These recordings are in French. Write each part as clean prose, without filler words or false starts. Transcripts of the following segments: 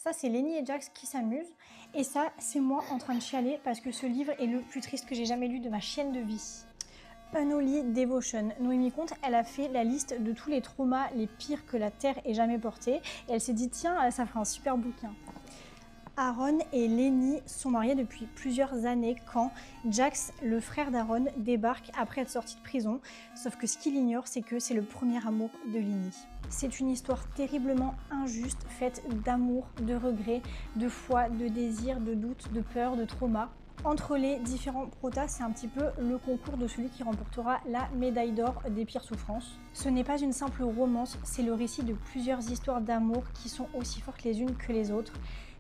Ça, c'est Lenny et Jax qui s'amusent. Et ça, c'est moi en train de chialer parce que ce livre est le plus triste que j'ai jamais lu de ma chienne de vie. Unholy Devotion. Noémie Comte, elle a fait la liste de tous les traumas les pires que la Terre ait jamais portés. Et elle s'est dit, tiens, ça ferait un super bouquin. Aaron et Lenny sont mariés depuis plusieurs années quand Jax, le frère d'Aaron, débarque après être sorti de prison. Sauf que ce qu'il ignore, c'est que c'est le premier amour de Lenny. C'est une histoire terriblement injuste, faite d'amour, de regrets, de foi, de désir, de doute, de peur, de trauma. Entre les différents protas, c'est un petit peu le concours de celui qui remportera la médaille d'or des pires souffrances. Ce n'est pas une simple romance, c'est le récit de plusieurs histoires d'amour qui sont aussi fortes les unes que les autres.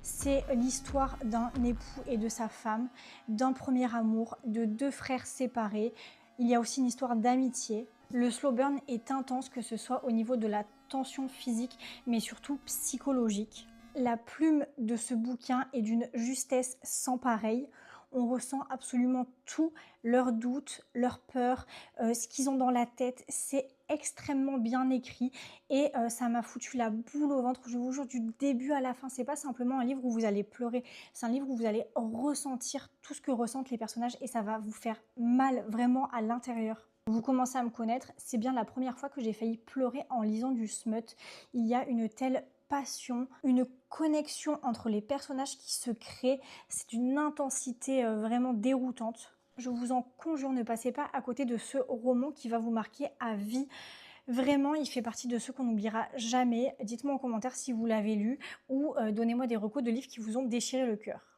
C'est l'histoire d'un époux et de sa femme, d'un premier amour, de deux frères séparés. Il y a aussi une histoire d'amitié. Le slow burn est intense, que ce soit au niveau de la tension physique, mais surtout psychologique. La plume de ce bouquin est d'une justesse sans pareille. On ressent absolument tout, leurs doutes, leurs peurs, ce qu'ils ont dans la tête. C'est extrêmement bien écrit et ça m'a foutu la boule au ventre, je vous jure, du début à la fin. C'est pas simplement un livre où vous allez pleurer, c'est un livre où vous allez ressentir tout ce que ressentent les personnages et ça va vous faire mal vraiment à l'intérieur. Vous commencez à me connaître, c'est bien la première fois que j'ai failli pleurer en lisant du smut. Il y a une telle passion, une connexion entre les personnages qui se créent, c'est d'une intensité vraiment déroutante. Je vous en conjure, ne passez pas à côté de ce roman qui va vous marquer à vie. Vraiment, il fait partie de ceux qu'on n'oubliera jamais. Dites-moi en commentaire si vous l'avez lu ou donnez-moi des recos de livres qui vous ont déchiré le cœur.